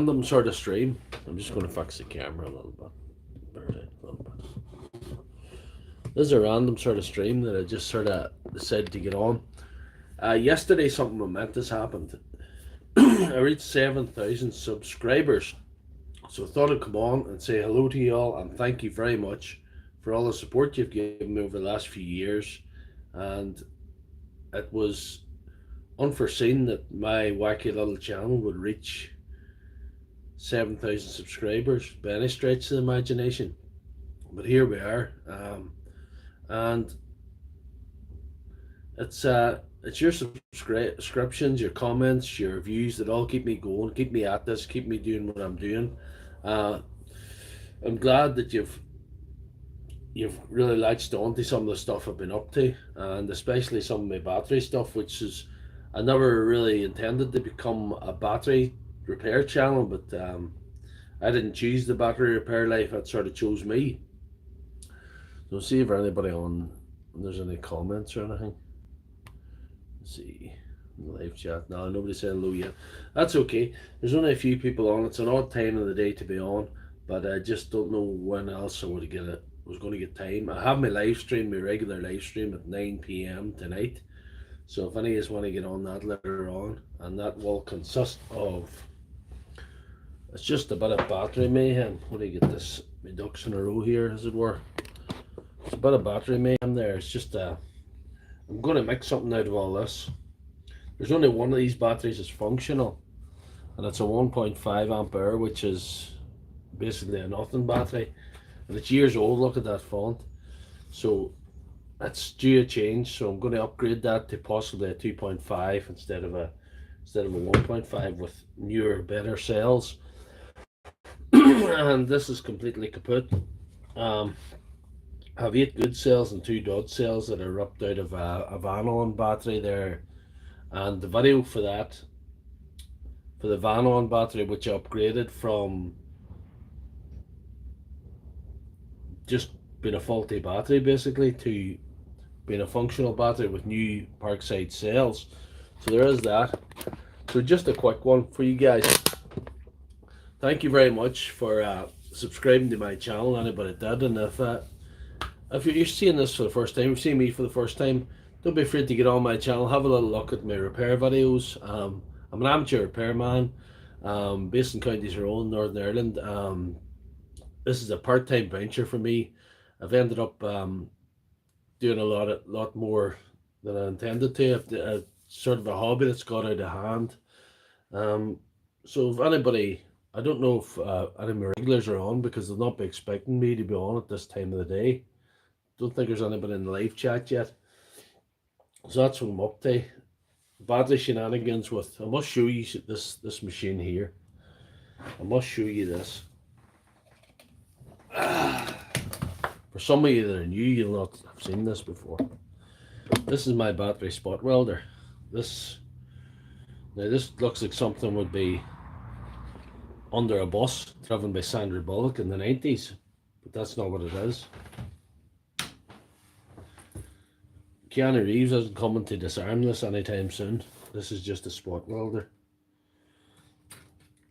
random sort of stream. I'm just going to fix the camera a little bit. This is a random sort of stream that I just sort of decided to get on. Yesterday something momentous happened. I reached 7,000 subscribers. So I thought I'd come on and say hello to you all and thank you very much for all the support you've given me over the last few years. And it was unforeseen that my wacky little channel would reach 7,000 subscribers by any stretch of the imagination. But here we are. And it's your subscriptions, your comments, your views that all keep me going, keep me at this, keep me doing what I'm doing. I'm glad that you've really latched on to some of the stuff I've been up to, and especially some of my battery stuff, which is, I never really intended to become a battery repair channel, but I didn't choose the battery repair life, it sort of chose me. So see if anybody on, if there's any comments or anything. Let's see, live chat. No, nobody's saying hello yet. That's okay. There's only a few people on. It's an odd time of the day to be on, but I just don't know when else I would get it. Was going to get time. I have my live stream, my regular live stream at 9 p.m. tonight. So if any of you want to get on that later on, and that will consist of, it's just a bit of battery mayhem. What do you get this? My ducks in a row here, as it were. It's a bit of battery mayhem there. It's just I'm going to make something out of all this. There's only one of these batteries that's functional, and it's a 1.5 ampere, which is basically a nothing battery, and it's years old. Look at that font. So it's due a change, so I'm going to upgrade that to possibly a 2.5 instead of a 1.5 with newer, better cells. And this is completely kaput. I have 8 good cells and 2 dud cells that are ripped out of a Vanon battery there, and the video for that, for the Vanon battery, which I upgraded from just being a faulty battery basically to being a functional battery with new Parkside cells. So there is that. So just a quick one for you guys. Thank you very much for subscribing to my channel, anybody did, and if you're seeing this for the first time, you've seen me for the first time, don't be afraid to get on my channel, have a little look at my repair videos. I'm an amateur repairman, based in County Tyrone, Northern Ireland. This is a part-time venture for me. I've ended up doing a lot more than I intended to. Sort of a hobby that's got out of hand. So if anybody, I don't know if any of my regulars are on, because they'll not be expecting me to be on at this time of the day. Don't think there's anybody in the live chat yet. So that's what I'm up to. Battery shenanigans with, I must show you this machine here. I must show you this. For some of you that are new, you'll not have seen this before. This is my battery spot welder. Now this looks like something would be under a bus driven by Sandra Bullock in the 90s, but that's not what it is. Keanu Reeves isn't coming to disarm this anytime soon. This is just a spot welder,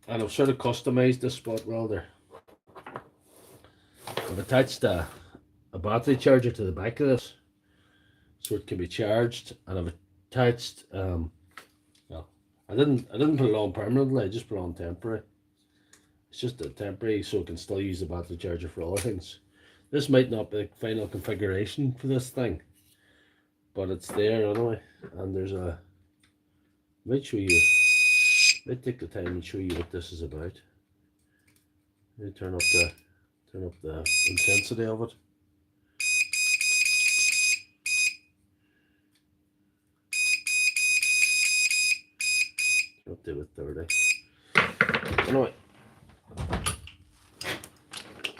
and I've sort of customized this spot welder. I've attached a battery charger to the back of this so it can be charged, and I've attached well, I didn't put it on permanently, I just put it on temporary. It's just a temporary so it can still use the battery charger for other things. This might not be the final configuration for this thing, but it's there anyway. And there's a, I might show you, I might take the time and show you what this is about. Let me turn up the intensity of it. Up to it 30. Anyway,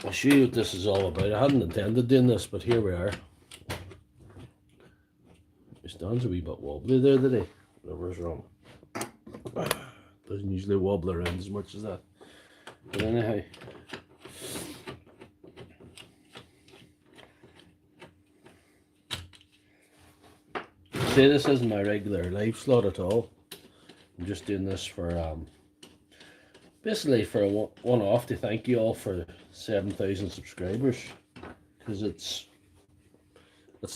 I'll show you what this is all about. I hadn't intended doing this, but here we are. It stands a wee bit wobbly there today. Whatever's wrong. Doesn't usually wobble around as much as that. But anyhow. Say this isn't my regular live slot at all. I'm just doing this for basically for a one-off to thank you all for 7,000 subscribers, because it's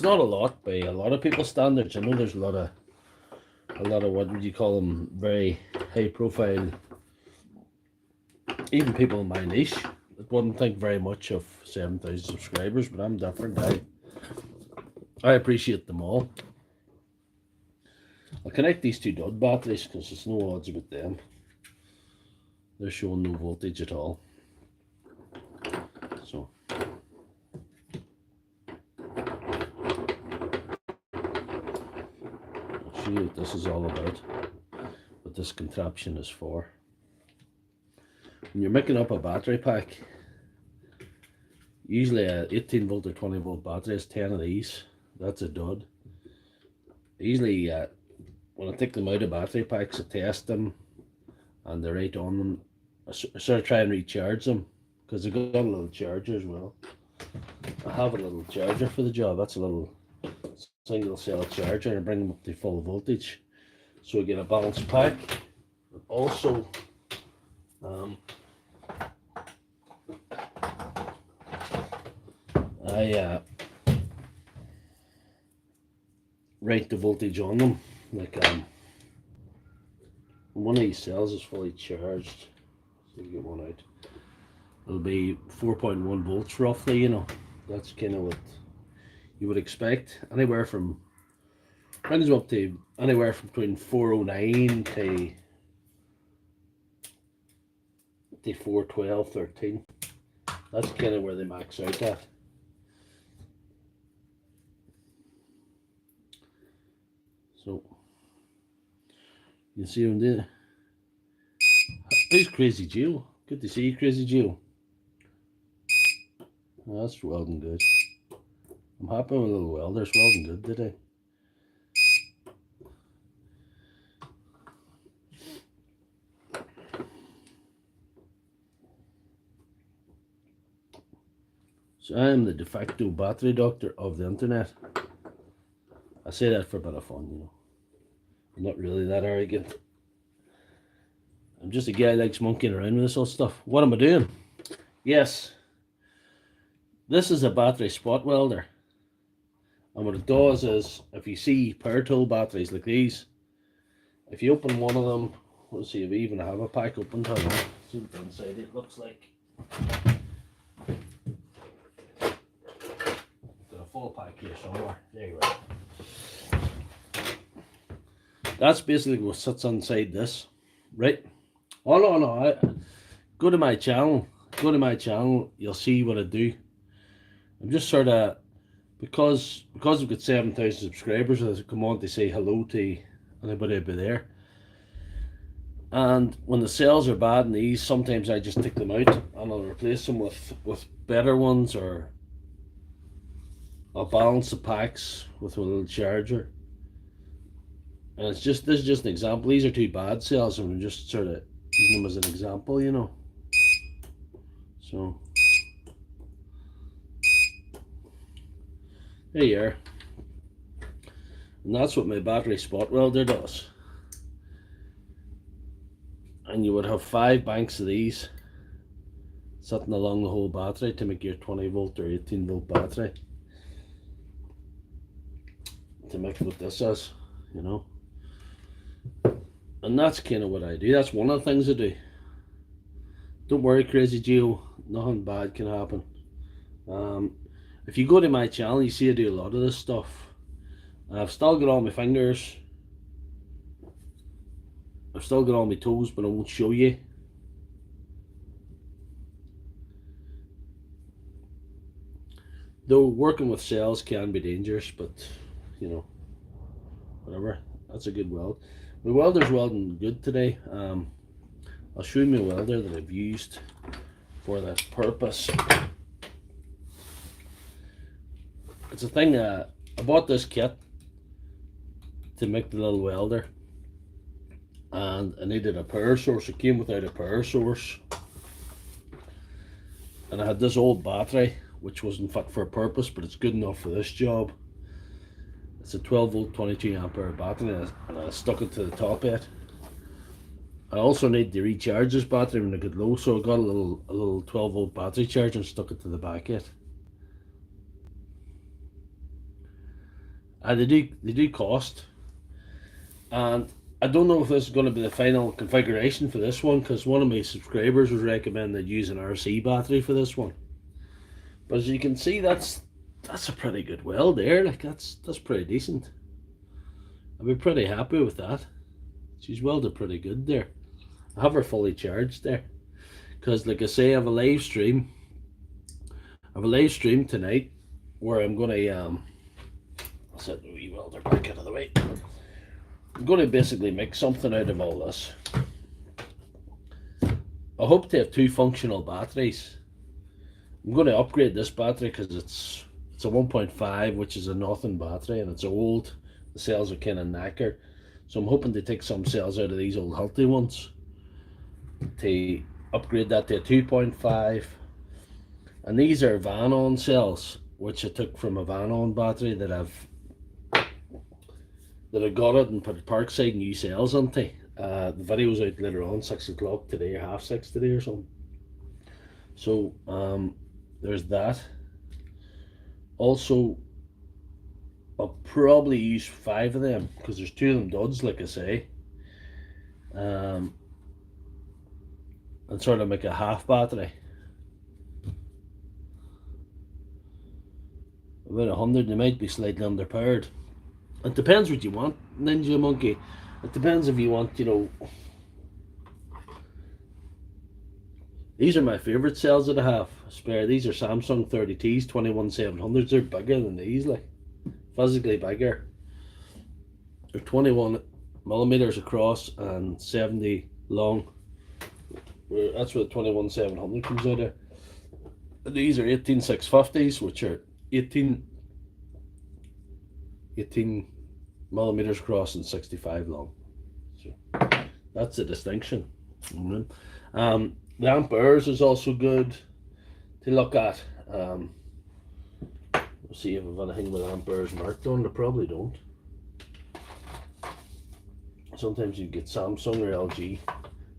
not a lot by a lot of people's standards. I know there's a lot of what would you call them, very high profile, even people in my niche that wouldn't think very much of 7,000 subscribers, but I'm different. I appreciate them all. I'll connect these two dud batteries because there's no odds about them. They're showing no voltage at all. So I'll show you what this is all about, what this contraption is for. When you're making up a battery pack, usually a 18 volt or 20 volt battery is 10 of these. That's a dud. Usually when I take them out of battery packs, I test them and they're right on them. I sort of try and recharge them because they've got a little charger as well. I have a little charger for the job. That's a little single cell charger, and I bring them up to full voltage so I get a balanced pack. But also I rate the voltage on them. Like one of these cells is fully charged, so you get one out. It'll be 4.1 volts roughly, you know. That's kind of what you would expect. Anywhere from, brings up to anywhere from between 409 to 412, 13. That's kind of where they max out at. So you see what I'm doing. Who's Crazy Geo? Good to see you, Crazy Geo. Oh, that's welding good. I'm happy with little welders welding good today. So I am the de facto battery doctor of the internet. I say that for a bit of fun, you know. I'm not really that arrogant. I'm just a guy who likes monkeying around with this old stuff. What am I doing? Yes. This is a battery spot welder. And what it does is, if you see power tool batteries like these, if you open one of them, let's see if we even have a pack open to it. See what the inside it looks like. Got a full pack here somewhere. There you are. That's basically what sits inside this, right? Oh no, go to my channel. Go to my channel. You'll see what I do. I'm just sort of, because we've got 7,000 subscribers, I come on to say hello to anybody over there. And when the cells are bad in these, sometimes I just take them out and I'll replace them with better ones, or I'll balance the packs with a little charger. And this is just an example. These are two bad cells, and I'm just sort of using them as an example, you know. So there you are. And that's what my battery spot welder does. And you would have 5 banks of these sitting along the whole battery to make your 20 volt or 18 volt battery, to make what this is, you know. And that's kind of what I do. That's one of the things I do. Don't worry, Crazy Geo, nothing bad can happen. If you go to my channel, you see I do a lot of this stuff. I've still got all my fingers, I've still got all my toes, but I won't show you. Though working with cells can be dangerous, but you know, whatever. That's a good weld. My welder's welding good today. I'll show you my welder that I've used for that purpose. It's a thing, I bought this kit to make the little welder, and I needed a power source. It came without a power source, and I had this old battery which wasn't fit for a purpose, but it's good enough for this job. It's a 12 volt 22 ampere battery, and I stuck it to the top of it. I also need to recharge this battery when I get low, so I got a little 12-volt battery charger and stuck it to the back of it. They do cost, and I don't know if this is going to be the final configuration for this one, because one of my subscribers was recommended using RC battery for this one. But as you can see, that's a pretty good weld there. Like that's pretty decent. I'd be pretty happy with that. She's welded pretty good there. I have her fully charged there, because like I say, I have a live stream. I have a live stream tonight where I'm gonna I'll set the wee welder back out of the way. I'm gonna basically make something out of all this. I hope to have two functional batteries. I'm going to upgrade this battery because it's a 1.5, which is a nothing battery, and it's old. The cells are kind of knackered, so I'm hoping to take some cells out of these old healthy ones to upgrade that to a 2.5. And these are Vanon cells, which I took from a Vanon battery that I got it and put Parkside new cells onto. The video's out later on, 6 o'clock today, or half 6 today or something. So there's that. Also, I'll probably use 5 of them because there's 2 of them duds, like I say. And sort of make a half battery. About 100, they might be slightly underpowered. It depends what you want, Ninja Monkey. It depends if you want, these are my favourite cells that I have. Spare. These are Samsung 30Ts, 21700s. They're bigger than these, like physically bigger. They're 21 millimeters across and 70 long. That's where the 21700 comes out of. These are 18650s, which are 18 millimeters across and 65 long. So that's the distinction. The amperes is also good to look at. We'll see if I've anything with amperes marked on. I probably don't. Sometimes you get Samsung or LG.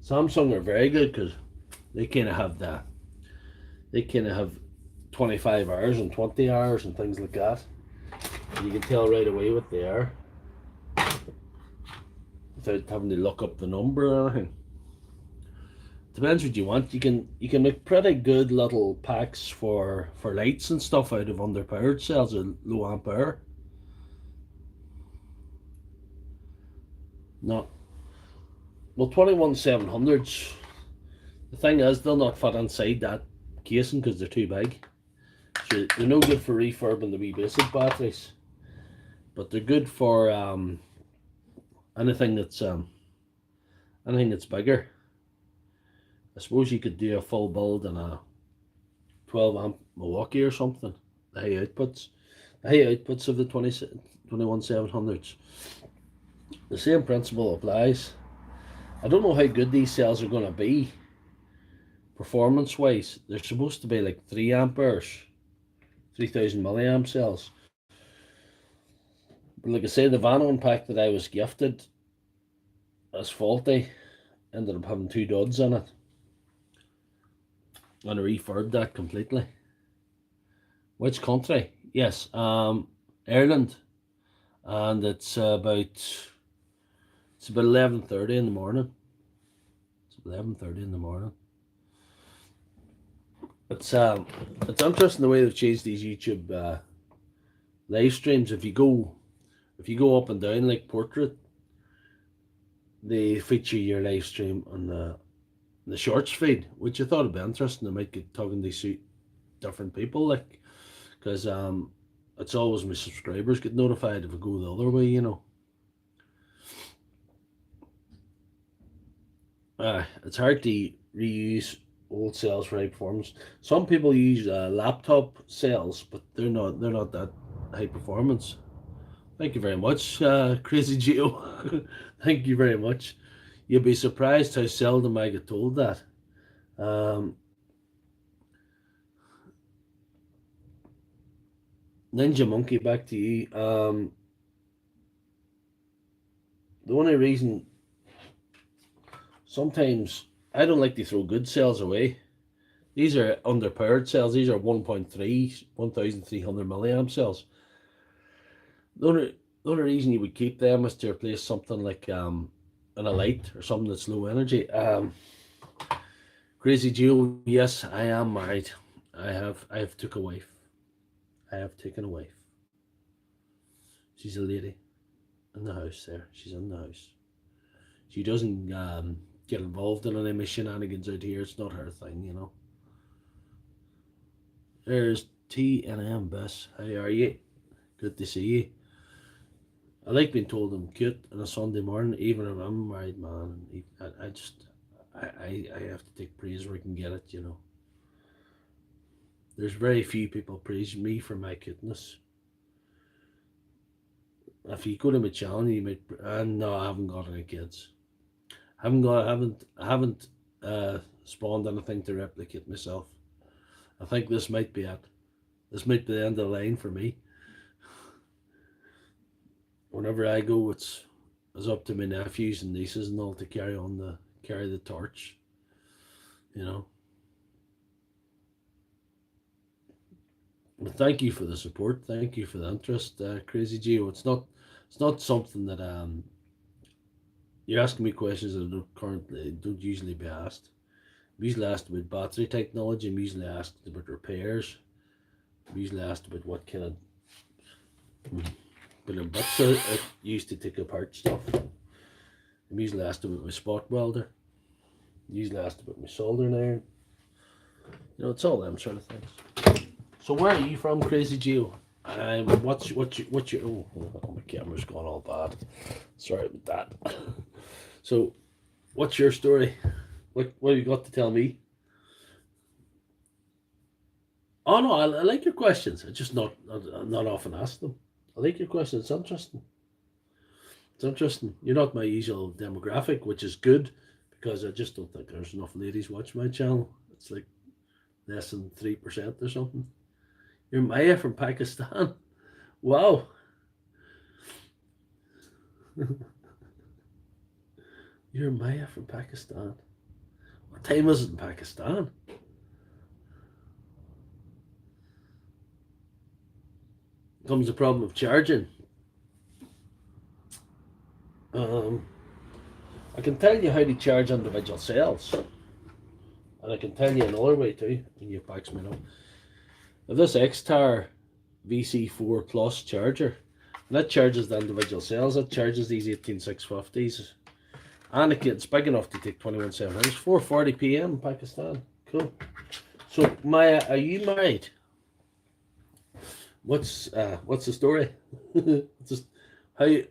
Samsung are very good because they kind of have that. They kind of have 25 hours and 20 hours and things like that. And you can tell right away what they are without having to look up the number or anything. Depends what you want. You can make pretty good little packs for lights and stuff out of underpowered cells or low ampere. No. Well, 21700s. The thing is, they'll not fit inside that casing because they're too big. So they're no good for refurbing the wee basic batteries, but they're good for anything that's bigger. I suppose you could do a full build in a 12 amp Milwaukee or something. The high outputs of the 21700s. The same principle applies. I don't know how good these cells are going to be performance wise. They're supposed to be like 3 amperes, 3000 milliamp cells. But like I say, the Vanon pack that I was gifted is faulty. Ended up having 2 duds in it. And I refurbed that completely. Which country? Yes, Ireland. And it's about 11:30 in the morning. It's 11:30 in the morning. It's interesting the way they've changed these YouTube live streams. If you go up and down like portrait, they feature your live stream on the shorts feed, which I thought would be interesting. I might get talking to different people, like, because it's always my subscribers get notified if I go the other way, It's hard to reuse old cells for high performance. Some people use laptop cells, but they're not that high performance. Thank you very much, Crazy Geo. Thank you very much. You'll be surprised how seldom I get told that. Ninja Monkey, back to you. The only reason sometimes I don't like to throw good cells away. These are underpowered cells. These are 1.3, 1,300 milliamp cells. The only reason you would keep them is to replace something like an Elite or something that's low energy. Crazy Geo, yes, I am married. I have took a wife. I have taken a wife. She's a lady in the house there. She's in the house. She doesn't get involved in any of my shenanigans out here. It's not her thing, you know. There's T and M Bess. How are you? Good to see you. I like being told I'm cute on a Sunday morning, even if I'm a married man. I just, I have to take praise where I can get it, you know. There's very few people praise me for my cuteness. If you go to my channel, you might. No, I haven't got any kids. I haven't spawned anything to replicate myself. I think this might be it. This might be the end of the line for me. Whenever I go, it's up to my nephews and nieces and all to carry the torch, you know. But thank you for the support. Thank you for the interest, Crazy Geo. It's not something that you're asking me questions that don't usually be asked. I'm usually asked about battery technology. I'm usually asked about repairs. I'm usually asked about what kind of bits I used to take apart stuff. I'm usually asked about my spot welder. I'm usually asked about my soldering iron. You know, it's all them sort of things. So where are you from, Crazy Geo? What's your oh, my camera's gone all bad. Sorry about that. So, what's your story? What have you got to tell me? Oh no, I like your questions. I just not often ask them. I like your questions. It's interesting. It's interesting. You're not my usual demographic, which is good because I just don't think there's enough ladies watch my channel. It's like less than 3% or something. You're Maya from Pakistan. Wow. You're Maya from Pakistan. What time is it in Pakistan? Comes the problem of charging. I can tell you how to charge individual cells. And I can tell you another way too, when you backs me up. Now this X-Tar VC4 Plus charger, and that charges the individual cells, that charges these 18650s. And it's big enough to take 21/7. It's 4:40 p.m. in Pakistan. Cool. So Maya, are you married? What's the story? Just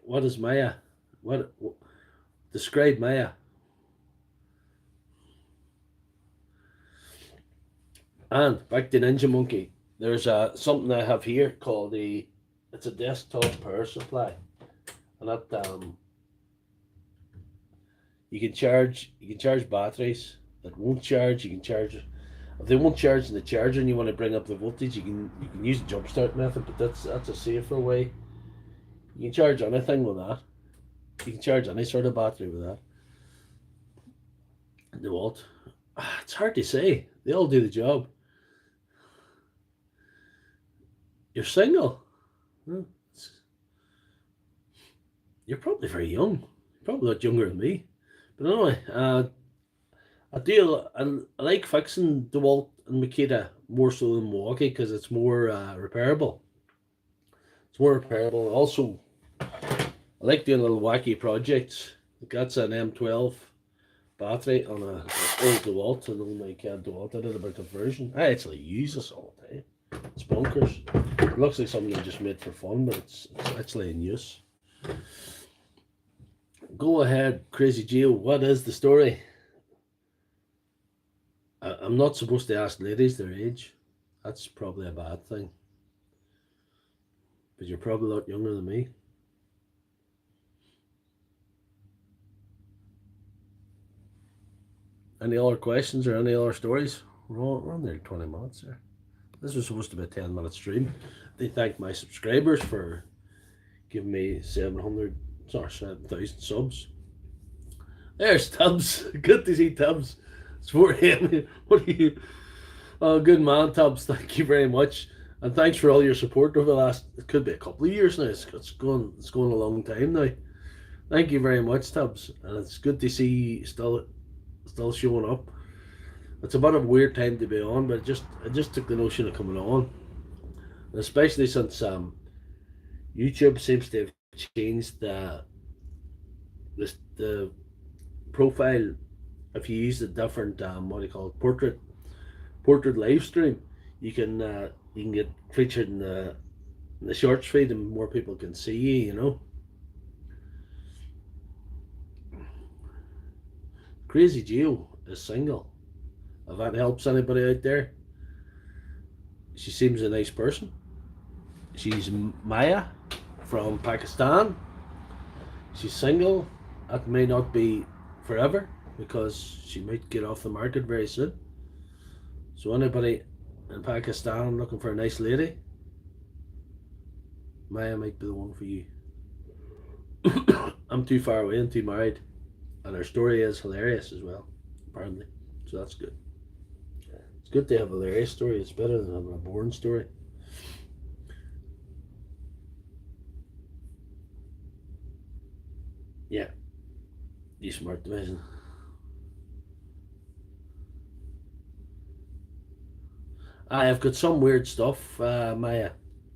what is Maya? What describe Maya? And back to Ninja Monkey. There's something I have here called it's a desktop power supply, and that you can charge batteries that won't charge. You can charge if they won't charge in the charger and you want to bring up the voltage, you can use the jump start method, but that's a safer way. You can charge anything with that. You can charge any sort of battery with that. And the what? It's hard to say. They all do the job. You're single. You're probably very young. You're probably a lot younger than me. But anyway, I like fixing DeWalt and Makita more so than Milwaukee because it's more repairable. It's more repairable. Also, I like doing little wacky projects. That's an M12 battery on a old DeWalt, an old DeWalt. I did a bit of conversion. I actually use this all the time. It's bonkers. It looks like something I just made for fun, but it's actually in use. Go ahead, Crazy Geo. What is the story? I'm not supposed to ask ladies their age. That's probably a bad thing. But you're probably a lot younger than me. Any other questions or any other stories? We're on there 20 minutes there. This was supposed to be a 10-minute stream. They thank my subscribers for giving me 7,000 subs. There's Tubbs. Good to see Tubbs. It's 4 a.m. What are you? Oh, good man, Tubbs. Thank you very much, and thanks for all your support over the last. It could be a couple of years now. It's going a long time now. Thank you very much, Tubbs, and it's good to see you still showing up. It's a bit of a weird time to be on, but I just took the notion of coming on, and especially since YouTube seems to have changed the profile. If you use the different what do you call it, portrait live stream, you can get featured in the shorts feed, and more people can see you. Crazy Geo is single. If that helps anybody out there, she seems a nice person. She's Maya from Pakistan. She's single. That may not be forever because she might get off the market very soon. So anybody in Pakistan looking for a nice lady, Maya might be the one for you. I'm too far away and too married, and her story is hilarious as well, apparently. So that's good. It's good to have a hilarious story. It's better than having a boring story. Yeah, you smart division. I have got some weird stuff, Maya,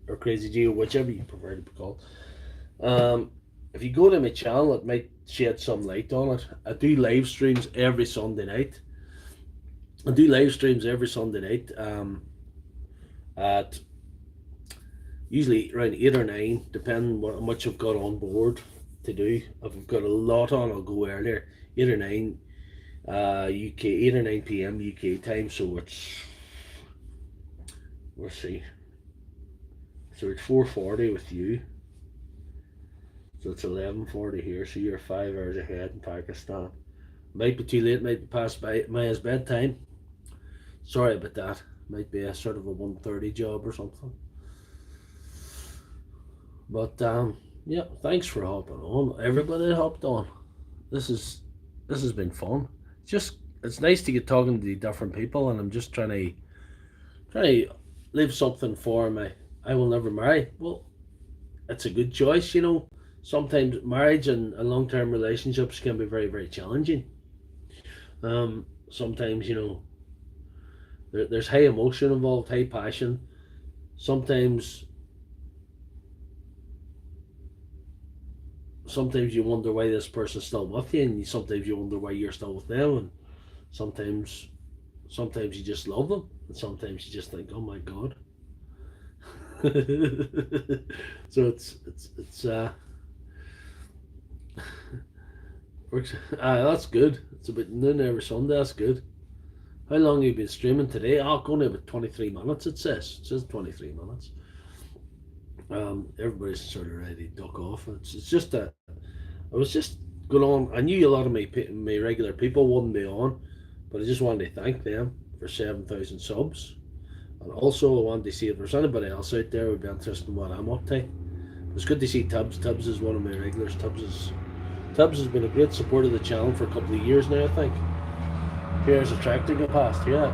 or Crazy Geo, whichever you prefer to be called. Um, if you go to my channel, it might shed some light on it. I do live streams every Sunday night. I do live streams every Sunday night at usually around 8 or 9, depending what how much I've got on board to do. If I've got a lot on, I'll go earlier, 8 or 9 UK, 8 or 9 p.m. UK time. So let's see, so it's 4:40 with you. So it's 11:40 here. So you're 5 hours ahead in Pakistan. Might be too late. Might be past Maya's bedtime. Sorry about that. Might be a sort of a 1:30 job or something. But yeah, thanks for hopping on. Everybody that hopped on. This is this has been fun. Just it's nice to get talking to different people, and I'm just trying to leave something for me. I will never marry. Well, it's a good choice. Sometimes marriage and long term relationships can be very, very challenging. Sometimes, there's high emotion involved, high passion. Sometimes, sometimes you wonder why this person's still with you, and sometimes you wonder why you're still with them, and sometimes, sometimes you just love them, and sometimes you just think, oh my god. So it's works. That's good. It's about noon every Sunday. That's good. How long have you been streaming today? Oh, going about 23 minutes. It says 23 minutes. Everybody's sort of ready to duck off. It's just that I was just going on. I knew a lot of my regular people wouldn't be on, but I just wanted to thank them for 7,000 subs, and also I wanted to see if there's anybody else out there who would be interested in what I'm up to. It's good to see Tubbs. Tubbs is one of my regulars. Tubbs has been a great support of the channel for a couple of years now, I think. Here's a tractor going past. Yeah,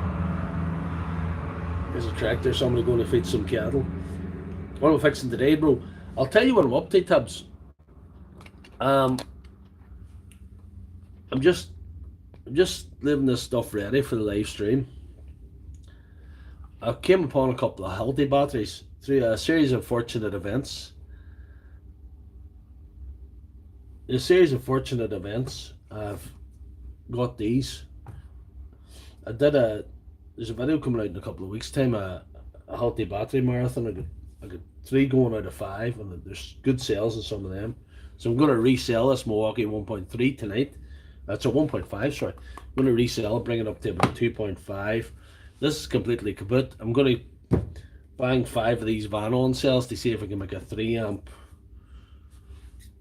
there's a tractor. Somebody going to feed some cattle. What am I fixing today, bro? I'll tell you what I'm up to, Tubbs. Um, I'm just leaving this stuff ready for the live stream. I came upon a couple of healthy batteries through a series of fortunate events. In a series of fortunate events, I've got these. There's a video coming out in a couple of weeks' time, a healthy battery marathon. I got 3 going out of 5, and there's good sales in some of them. So I'm going to resell this Milwaukee 1.3 tonight. That's a 1.5, sorry. I'm going to resell it, bring it up to about 2.5. This is completely kaput. I'm going to bang 5 of these Vanon cells to see if I can make a 3 amp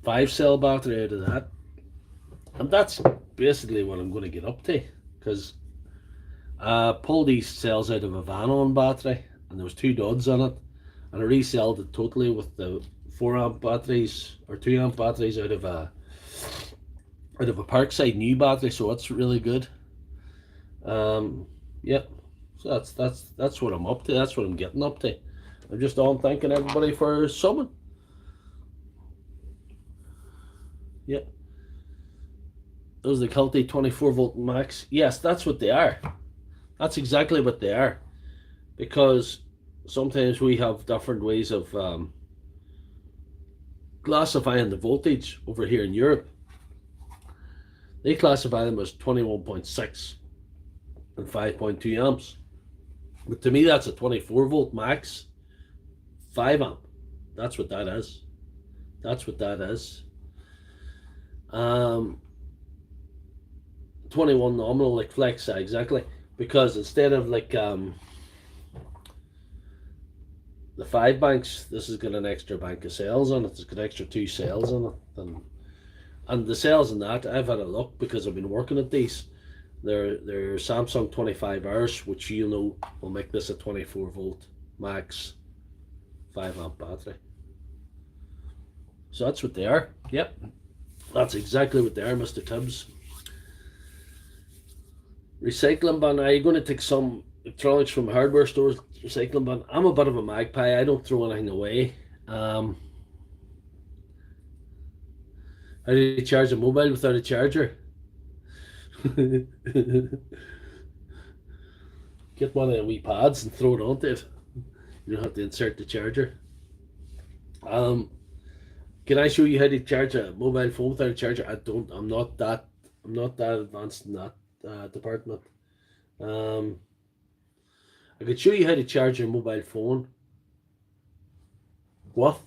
5-cell battery out of that. And that's basically what I'm going to get up to, because I pulled these cells out of a Vanon battery, and there was 2 duds on it, and I reselled it totally with the 4 amp batteries or 2 amp batteries out of a out of a Parkside new battery, so it's really good. Yeah, so that's what I'm up to. That's what I'm getting up to. I'm just on thanking everybody for subbing. Yeah, those are the Kelty 24 volt max. Yes, that's what they are. That's exactly what they are. Because sometimes we have different ways of classifying the voltage over here in Europe. They classify them as 21.6 and 5.2 amps. But to me, that's a 24 volt max, 5 amp. That's what that is. That's what that is. 21 nominal, like flex, exactly. Because instead of like the 5 banks, this has got an extra bank of cells on it. It's got extra 2 cells on it. And the cells in that, I've had a look because I've been working at these. They're Samsung 25 hours, which you know will make this a 24 volt max 5 amp battery. So that's what they are. Yep, that's exactly what they are, Mr. Tibbs. Recycling bin. Are you going to take some electronics from hardware stores? Recycling bin. I'm a bit of a magpie. I don't throw anything away. How do you charge a mobile without a charger? Get one of the wee pads and throw it onto it. You don't have to insert the charger. Can I show you how to charge a mobile phone without a charger? I don't. I'm not that advanced in that department. I could show you how to charge your mobile phone. What?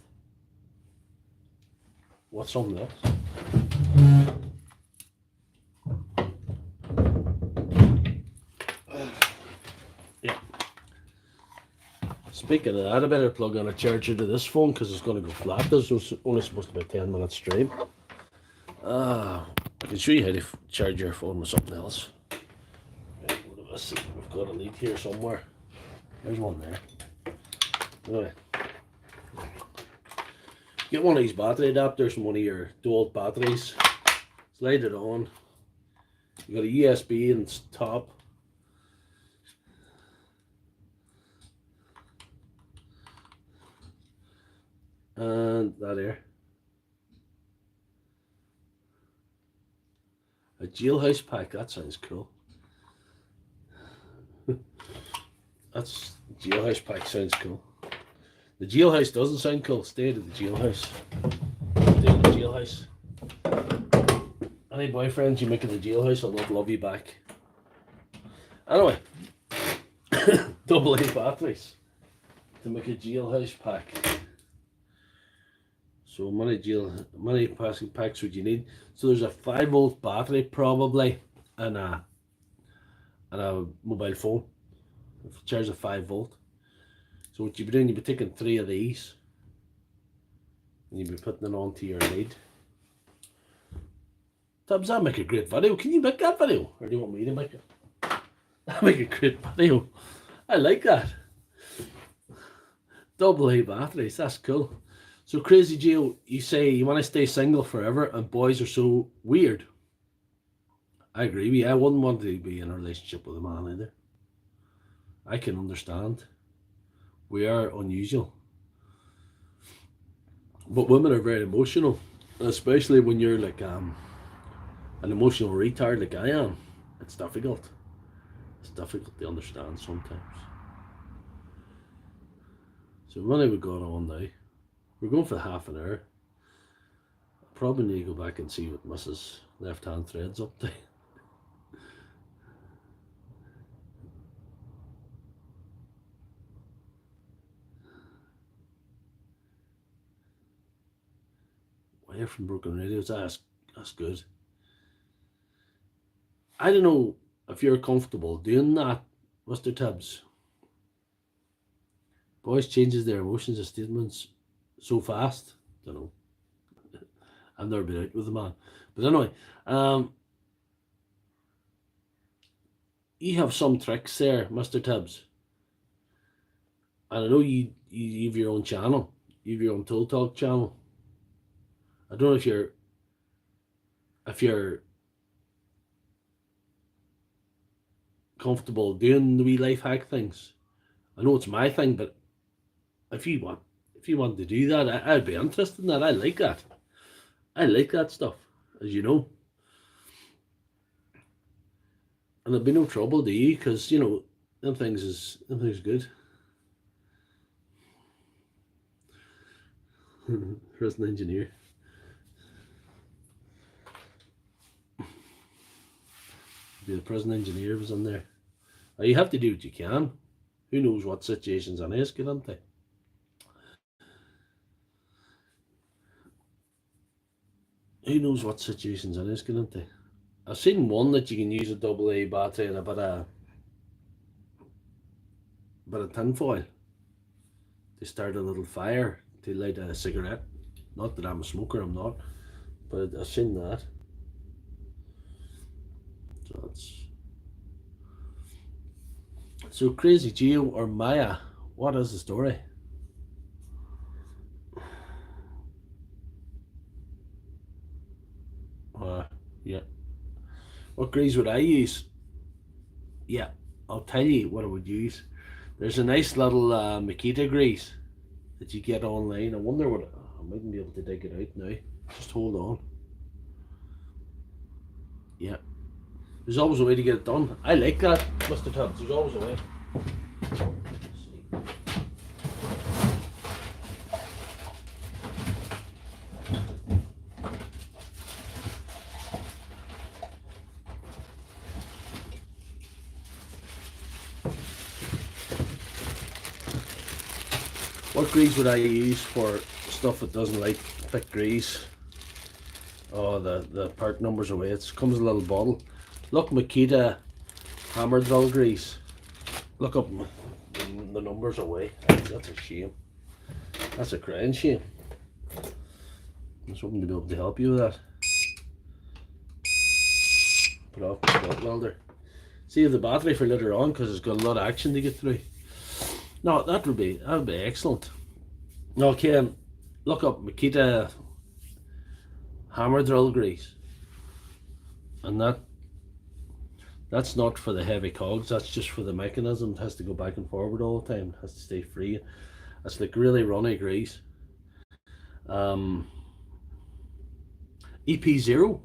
What's something else? Yeah. Speaking of that, I better plug in a charger to this phone because it's going to go flat. This was only supposed to be a 10-minute stream. I can show you how to charge your phone with something else. Right, let's see. We've got a lead here somewhere. There's one there. Anyway. Get one of these battery adapters from one of your dual batteries. Slide it on. You got a USB in the top. And that there. A jailhouse pack. That sounds cool. That's jailhouse pack. Sounds cool. The jailhouse doesn't sound cool. Stay to the jailhouse. Stay to the jailhouse. Any boyfriends you make in the jailhouse, I'll love you back. Anyway, AA batteries to make a jailhouse pack. So many packs would you need? So there's a 5 volt battery probably, and a mobile phone. If you charge a 5 volt. So what you'd be doing, you'd be taking 3 of these, and you'd be putting it onto your lead. Tubbs, that'd make a great video. Can you make that video? Or do you want me to make it? That'd make a great video. I like that. AA batteries, that's cool. So Crazy Gio, you say you want to stay single forever and boys are so weird. I agree with you. I wouldn't want to be in a relationship with a man either. I can understand. We are unusual. But women are very emotional. Especially when you're like an emotional retard like I am. It's difficult. It's difficult to understand sometimes. So when are we going on now? We're going for half an hour. I probably need to go back and see what Mrs. Lefthandthread's up to. Away from broken radios, that's good. I don't know if you're comfortable doing that, Mr. Tibbs. Boys changes their emotions and statements so fast. Don't know. I've never been out with a man. But anyway, you have some tricks there, Mr. Tibbs. And I know you have your own channel. You have your own Tool Talk channel. I don't know if you're if you're comfortable doing the wee life hack things, I know it's my thing, but if you want, if you want to do that, I'd be interested in that. I like that. I like that stuff, as you know, and there'd be no trouble to you because you know them things good. Prison engineer. Be the prison engineer was in there. You have to do what you can. Who knows what situations an is get into? Who knows what situations an is get into? I've seen one that you can use a double A battery and a bit of tinfoil to start a little fire to light a cigarette. Not that I'm a smoker, I'm not, but I've seen that. So that's so Crazy Geo or Maya. What is the story? Yeah. What grease would I use? Yeah, I'll tell you what I would use. There's a nice little Makita grease that you get online. I wonder what I mightn't be able to dig it out now. Just hold on. Yeah, there's always a way to get it done. I like that, Mr. Tubbs. There's always a way. What grease would I use for stuff that doesn't like thick grease? Oh, the part numbers away. It comes in a little bottle. Look, Makita hammer drill grease. Look up the numbers away. That's a shame. That's a crying shame. I'm hoping to be able to help you with that. Put off the belt welder. Save the battery for later on because it's got a lot of action to get through. No, that would be excellent. Okay, look up Makita hammer drill grease, and that's not for the heavy cogs. That's just for the mechanism. It has to go back and forward all the time. It has to stay free. It's like really runny grease. EP0,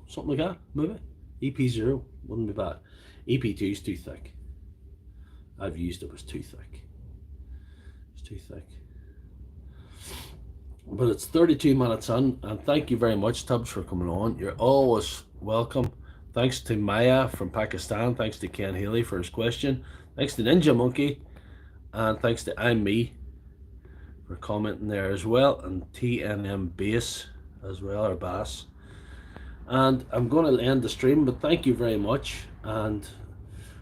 something like that, maybe. EP0 wouldn't be bad. EP2 is too thick. I've used it was too thick. It's too thick. But it's 32 minutes in, and thank you very much, Tubbs, for coming on. You're always welcome. Thanks to Maya from Pakistan. Thanks to Ken Haley for his question. Thanks to Ninja Monkey, and thanks to I'm Me for commenting there as well, and TNM Bass as well, or Bass. And I'm going to end the stream, but thank you very much, and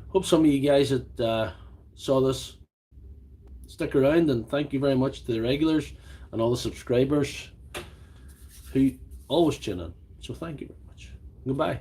hope some of you guys that saw this stick around, and thank you very much to the regulars and all the subscribers who always tune in. So thank you very much. Goodbye.